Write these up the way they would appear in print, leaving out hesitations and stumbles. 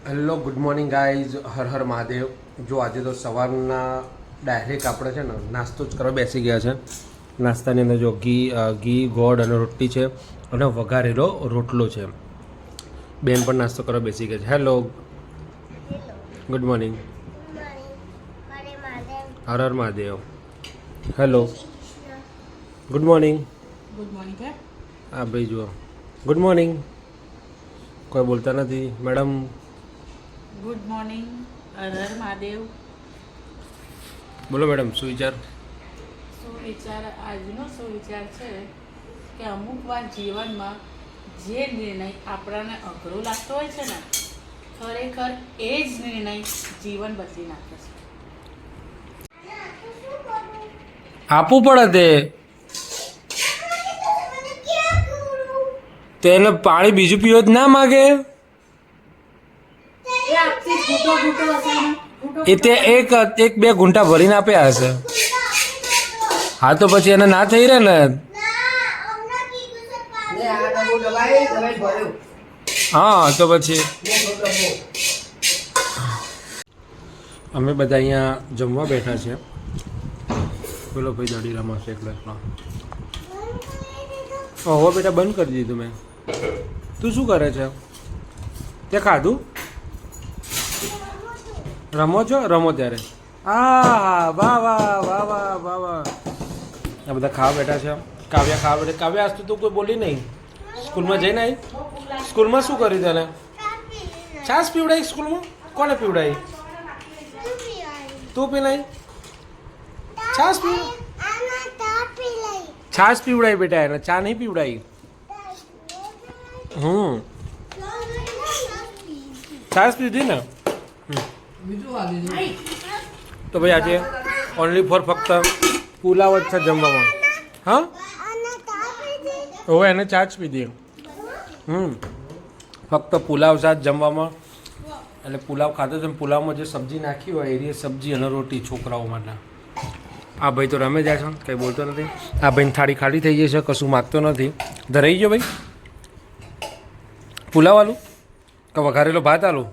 Hello good morning guys, હર હર મહાદેવ. જો આજે તો સવારના ડાયરેક્ટ આપણે છે ને નાસ્તો જ કરવા બેસી ગયા છે. નાસ્તાની અંદર જો ઘી ગોળ અને રોટલી છે અને વઘારેલો રોટલો છે. બેન પણ નાસ્તો કરવા બેસી ગયા છે. Hello good morning. Har Har Mahadev. Hello good morning. Good morning. હા ભાઈ જુઓ ગુડ મોર્નિંગ. કોઈ બોલતા નથી madam. Good morning. Har Har Mahadev. બોલો મેડમ, શું વિચાર? આજનો શું વિચાર છે કે અમુક વાર જીવનમાં જે નિર્ણય આપણને અઘરો લાગતો હોય છે ને, ખરેખર એ જ નિર્ણય જીવન બદલી નાખે છે. આપવું પડે તેને પાણી બીજું પીવો જ ના માગે. એ તે એક બે ઘૂંટા ભરીને આપ્યા હશે. હા તો પછી એને ના થઈ રહે ને. હા તો પછી અમે બધા અહીંયા જમવા બેઠા છે. બોલો ભાઈ, દડી રમાશે એકલો એકલો. હવે બેટા બંધ કરી દીધું મેં. તું શું કરે છે? તે ખાધું? રમો છો? રમો ત્યારે. હા વાહ વાહ વાહ વાહ વાહ વાહ. આ બધા ખાવા બેઠા છે. કાવ્યા ખાવા બેઠા. કાવ્યા આજ તો તું કોઈ બોલી નહીં. સ્કૂલમાં જઈને આવી? સ્કૂલમાં શું કર્યું તને? છાશ પીવડાવી સ્કૂલમાં? કોને પીવડાવી? તું પીલાઈ? છાશ પીવડાવી? છાશ પીવડાવી બેટા એને, ચા નહીં પીવડાવી. છાશ પીધી ને. તો ભાઈ આજે ઓનલી ફોર ફક્ત પુલાવ જ છે જમવામાં. હા હવે એને ચા જ પીધી. ફક્ત પુલાવ શાક જમવામાં. એટલે પુલાવ ખાધો છે. પુલાવમાં જે સબ્જી નાખી હોય એ સબ્જી અને રોટી છોકરાઓ માટે. આ ભાઈ તો રમે જાય છે, કંઈ બોલતો નથી. આ ભાઈને થાળી ખાલી થઈ ગઈ છે, કશું માગતો નથી. ધરાઈ ગયો ભાઈ? પુલાવ આલું કે વઘારેલો ભાત આલું?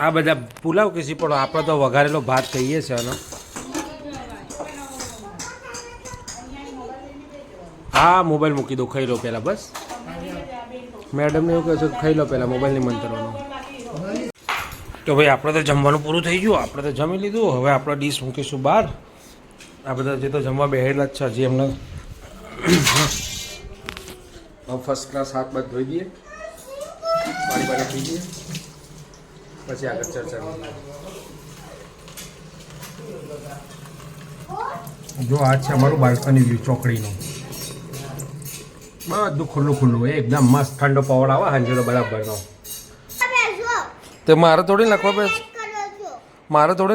આ બધા પુલાવ કીધી પણ આપણે તો વઘારેલો ભાત કહીએ છીએ. અને હા, મોબાઈલ મૂકી દો, ખાઈ લો પહેલાં. બસ મેડમને એવું કહે છે ખાઈ લો પહેલાં, મોબાઈલ નહીં મંતરવાનો. તો ભાઈ આપણે તો જમવાનું પૂરું થઈ ગયું. આપણે તો જમી લીધું. હવે આપણે ડીશ મૂકીશું બહાર. આ બધા જે તો જમવા બેસેલા જ છે હજી એમને ફર્સ્ટ ક્લાસ હાથ બાદ ધોઈ દઈએ, પાણી પાણી પી દઈએ, પછી આગળ ચર્ચા. જો આ છે અમારું બાલ્કની વ્યૂ ચોકડીનું. બધું ખુલ્લું ખુલ્લું, એકદમ મસ્ત ઠંડો પવન આવે હાંજેલો બરાબરનો. તે મારે થોડી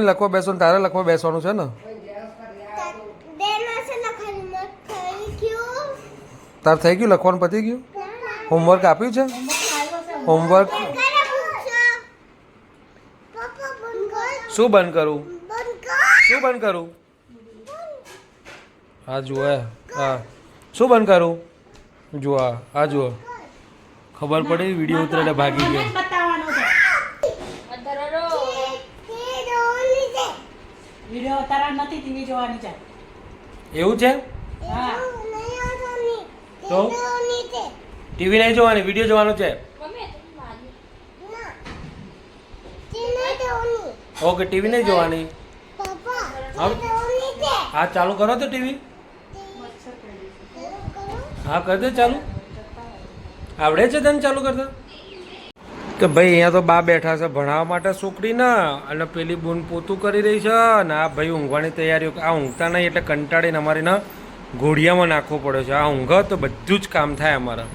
લખવા બેસો ને તારે લખવા બેસવાનું છે ને. તાર થઈ ગયું લખવાનું? પતી ગયું? હોમવર્ક આપ્યું છે? હોમવર્ક શું બંધ કરું? શું બંધ કરું? હા જુઓ. હા શું બંધ કરું? જુઓ આ જુઓ, ખબર પડી વિડીયો ઉતરે ભાગી ગયો. વિડિયો ઉતારવા નથી, ટીવી જોવાની છે. એવું છે? હા. તો ટીવી નહીં જોવાની, વિડીયો જોવાનો છે. ઓકે, ટીવી નહીં જોવાની. હા ચાલુ કરો તો ટીવી. હા કરી દે ચાલુ. આવડે છે તને ચાલુ કરતા? તો ભાઈ અહીંયા તો બા બેઠા છે ભણાવવા માટે છોકરીને, અને પેલી બૂન પોતું કરી રહી છે, અને આ ભાઈ ઊંઘવાની તૈયારીઓ. આ ઊંઘતા નહીં એટલે કંટાળીને અમારીને ઘોડિયામાં નાખવો પડે છે. આ ઊંઘ તો બધું જ કામ થાય અમારે,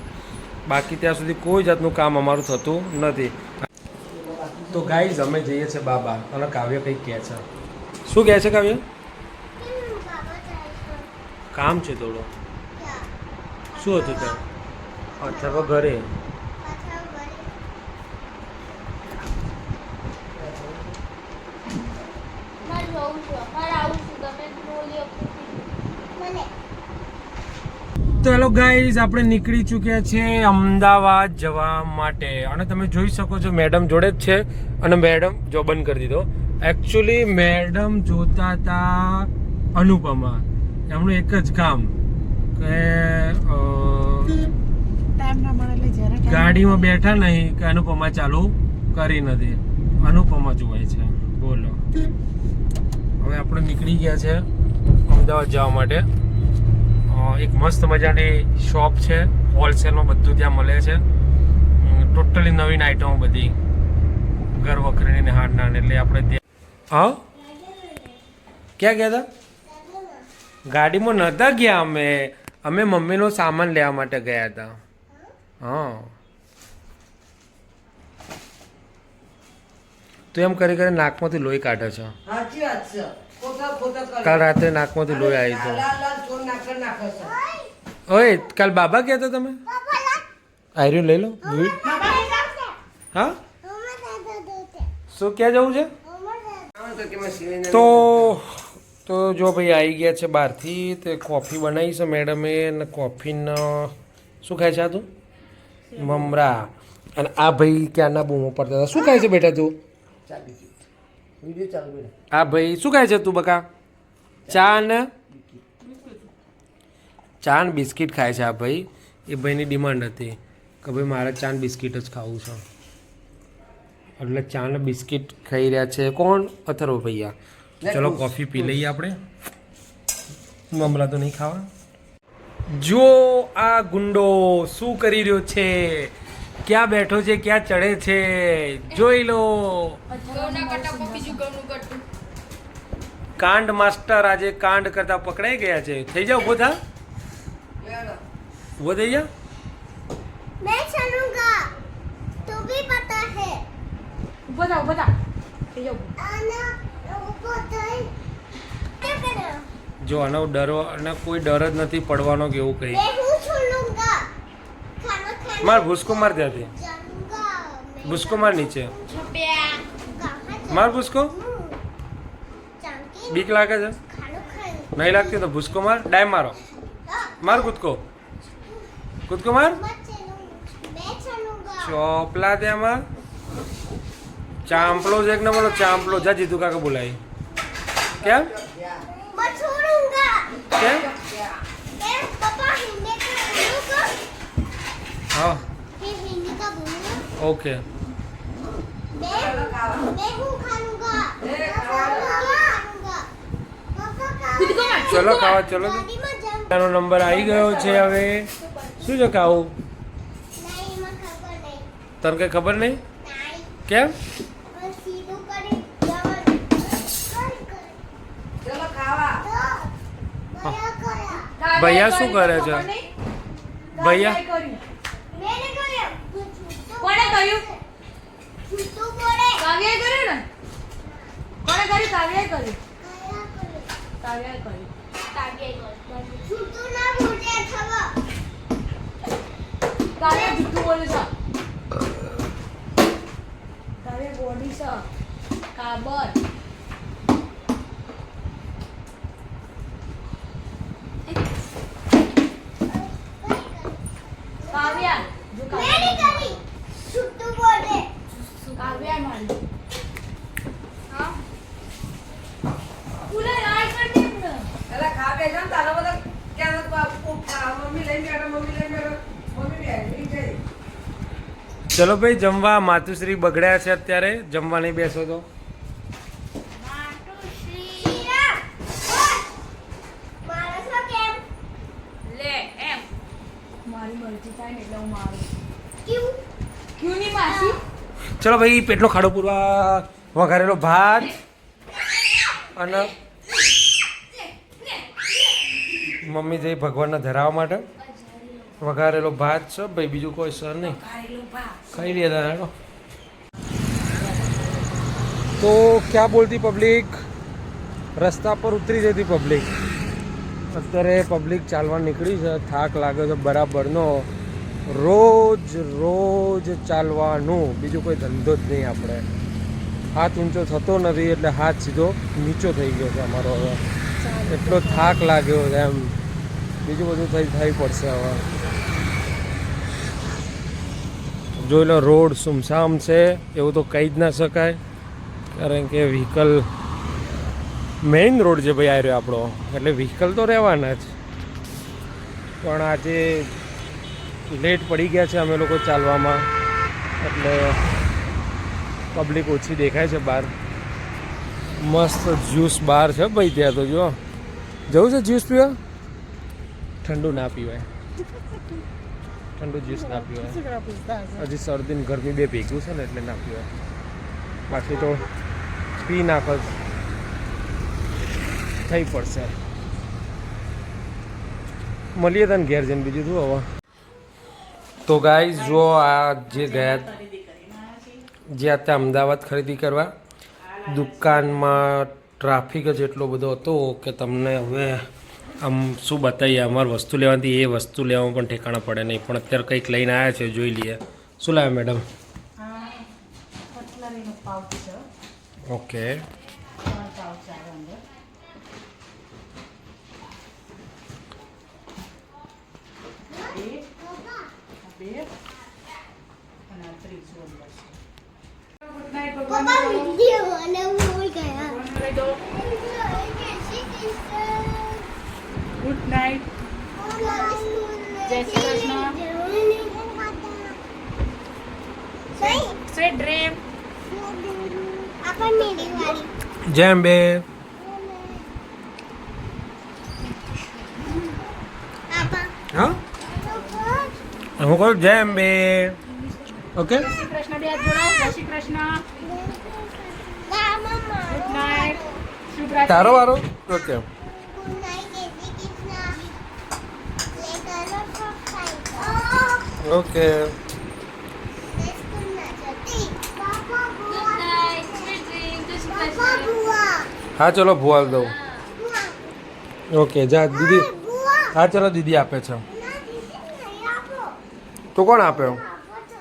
બાકી ત્યાં સુધી કોઈ જાતનું કામ અમારું થતું નથી. તો ગાઈઝ અમે જઈએ છીએ બાબા, અને કાવ્ય કંઈક કહે છે. શું કહે છે કાવ્ય? કામ છે થોડું. શું હતું ત્યાં? અચ્છા ઘરે. તો હેલો ગાઈઝ, આપણે નીકળી ચૂક્યા છે અમદાવાદ જવા માટે અને તમે જોઈ શકો છો મેડમ જોડે જ છે. અને મેડમ જો બંધ કરી દીધો. એકચ્યુઅલી મેડમ જોતા હતા અનુપમા. એમનું એક જ કામ કે ગાડીમાં બેઠા નહીં કે અનુપમા ચાલુ કરી નથી, અનુપમા જોવાય છે. બોલો, હવે આપણે નીકળી ગયા છે અમદાવાદ જવા માટે. એક મસ્ત મજાની શોપ છે, હોલસેલમાં બધું ત્યાં મળે છે. ટોટલી નવીન આઈટમો બધી ઘર વખરીની ને હાડના, એટલે આપણે ત્યાં. હા, ક્યાં ગયા હતા? ગાડીમાં નહોતા ગયા અમે મમ્મીનો સામાન લેવા માટે ગયા હતા. હા, તો એમ કરી કરી નાકમાંથી લોહી કાઢે છે. કાલ રાત્રે નાકમાંથી લોહી આવી તો. ઓય, કાલ બાબા ગયા હતા તમે? આર્યું લઈ લો. હા, શું ક્યાં જવું છે? તો જો ભાઈ આવી ગયા છે બહારથી. તે કોફી બનાવી છે મેડમે, અને કોફીનો શું ખાય છે આ તું? મમરા. અને આ ભાઈ ક્યાંના બૂમો પડતા હતા. શું ખાય છે બેટા તું? આ ભાઈ શું ખાય છે તું બકા? ચા ને બિસ્કિટ ખાય છે આ ભાઈ. એ ભાઈની ડિમાન્ડ હતી કે ભાઈ મારે ચા ને બિસ્કિટ જ ખાવું છે, એટલે ચા ને બિસ્કિટ ખાઈ રહ્યા છે. કોણ? અથર્વ ભૈયા. ચલો કોફી પી લઈએ આપણે. મમરા તો નહીં ખાવા. જો આ ગુંડો શું કરી રહ્યો છે, ક્યાં બેઠો છે, ક્યાં ચડે છે, જોઈ લો. કાંડ માસ્ટર આજે કાંડ કરતા પકડાઈ ગયા છે. થઈ જાઓ, ઉભો થા, ઉભો થઈ જા. मैं चलूंगा, तो भी पता है. બતા आना ऊपर जाए. क्या करो? જો આનો ડરો અને કોઈ ડર જ નથી પડવાનો કે એવું કંઈ. मैं हूँ छोड़ूंगा. खाना खाने માર ભૂસકો માર ત્યાંથી, जाऊंगा. ભૂસકો માર નીચે, कहाँ માર ભૂસકો. जाऊंगी? બીક લાગે છે? खाना खाने. નહીં લાગતી તો ભૂસકો માર. ડાય મારો, માર કૂદકો, કૂદકો માર. मैं चलूंगा. ચોપલા તેમાં ચાંપલો છે એક નંબરનો ચાંપલો. જા જીતુ કાકા બોલાય. કેમ मैं छोड़ूंगा. કેમ? मैं पापा हिंदी का बोलूंगा. હા, मैं हिंदी का बोलूंगा. ઓકે. मैं हूँ खाऊंगा. खाऊंगा. पापा ચલો ખાવા ચલો. गाड़ी में जाऊंगा. એનો નંબર આવી ગયો છે. હવે શું છે ખાવું? नहीं मैं खबर नहीं. તને કઈ ખબર નહીં? नहीं. કેમ? मैं सीधું કરી જવાનું. ચલો ખાવા. ભયા કર્યા. ભૈયા શું કરે છે? ભૈયા મેને કર્યા. કોણે કર્યું? છૂટું પડે. કાવ્યાએ કર્યું ને? કોણે કર્યું? કાવ્યાએ કર્યું. કયા કર્યું? કાવ્યાએ કર્યું. છૂટું ના બોલે થવા. કાવ્યા જુઠ્ઠું બોલે છે. કાવ્યા બોડી છે. કાબર. કાવ્યા જો મેને કરી. છૂટું બોલે. કાવ્યા મારી. હા ઉલે રાઈ કર દે ને. એલા ખા બે જમ તારા બધા ક્યાં મમ્મી લઈ બેઠા મમ્મી બેઠી જઈ. ચલો ભાઈ જમવા. માતુશ્રી બગડ્યા છે અત્યારે, જમવા નહીં બેસો તો. માતુશ્રી. માણસો કેમ? લે એમ મારી મરજી થાય ને એટલે હું મારું. ક્યું? ક્યું ની માસી? ચલો ભાઈ પેટનો ખાડો પૂરવા. વઘારેલો ભાત અને મમ્મી જઈ ભગવાનને ધરાવવા માટે વઘારેલો ભાત છે ભાઈ, બીજું કોઈ સર નહીં. ખાઈ લે દાદા. તો ક્યાં બોલતી પબ્લિક? રસ્તા પર ઉતરી જતી પબ્લિક. અત્યારે પબ્લિક ચાલવા નીકળી છે. થાક લાગે છે બરાબરનો. રોજ ચાલવાનું, બીજું કોઈ ધંધો જ નહીં આપણે. હાથ ઊંચો થતો નથી એટલે હાથ સીધો નીચો થઈ ગયો છે અમારો હવે. એટલો થાક લાગ્યો છે એમ. બીજું બધું થઈ પડશે હવે. જોઈ લો રોડ સુમસામ છે એવું તો કહી જ ના શકાય, કારણ કે વ્હીકલ મેઇન રોડ છે ભાઈ આ રહ્યો આપણો, એટલે વ્હીકલ તો રહેવાના જ. પણ આજે લેટ પડી ગયા છે અમે લોકો ચાલવામાં, એટલે પબ્લિક ઓછી દેખાય છે બહાર. મસ્ત જ્યુસ બહાર છે ભાઈ, ત્યાં તો જો જવું છે જ્યુસ પીવા. ઠંડુ ના પીવાય, ઠંડુ જ્યુસ ના પીવાય, હજી શરદી ને ગરમી બે ભેગું છે ને એટલે ના પીવાય. બાકી તો પી નાખો થઈ પડશે. મળીએ તને ઘેર જઈને બીજું શું હવે. તો ગાઈઝ જો આ જે ગયા ખરીદી કરીને આવ્યા છીએ. જે અત્યારે અમદાવાદ ખરીદી કરવા, દુકાનમાં ટ્રાફિક જ એટલો બધો હતો કે તમને હવે આમ શું બતાવીએ. અમારે વસ્તુ લેવાની એ વસ્તુ લેવામાં પણ ઠેકાણા પડે નહીં, પણ અત્યારે કંઈક લઈને આવ્યા છે, જોઈ લઈએ. શું લાવ્યા મેડમ? આ કટલરીનો પાઉચ છે. ઓકે, 3 પાઉચ આવે અંદર. બે અને આ ત્રીજું અંદર છે. ગુડ નાઇટ પપ્પા ભગવાન. વિડિયો અને હું ગયા ગુડ નાઇટ. જય શ્રી કૃષ્ણ. Sweet dream. આપણને દિવાળી જય અંબે. આપા હા હું કહું જય અંબે. ઓકે, જય શ્રી કૃષ્ણ. બે હાથ જોડો. જય શ્રી કૃષ્ણ. ના મમ્મા ગુડ નાઇટ. શુભરાત્રી. તારો વારો. ઓકે, ગુડ નાઈટ એજી કિસના letter of fight okay. School ના જતી પાપા ગુડ નાઈટ સ્વીટ ડ્રીમ પાપા બુઆ હા ચલો ભુવાલ દઉં. ઓકે જા દીદી. બુઆ હા ચલો દીદી આપે છે. ના દીદી નહીં આપો તો કોણ આપે? આપો તો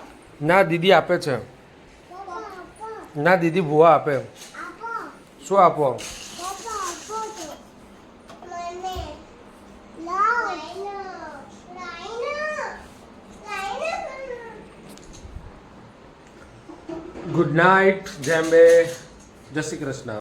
ના દીદી આપે છે. પપ્પા આપો ના દીદી ભુવા આપે. આપો શું આપો? પપ્પા આપો તો મને લાવ લાઈન ગુડ નાઇટ જય અંબે. જય શ્રી કૃષ્ણ.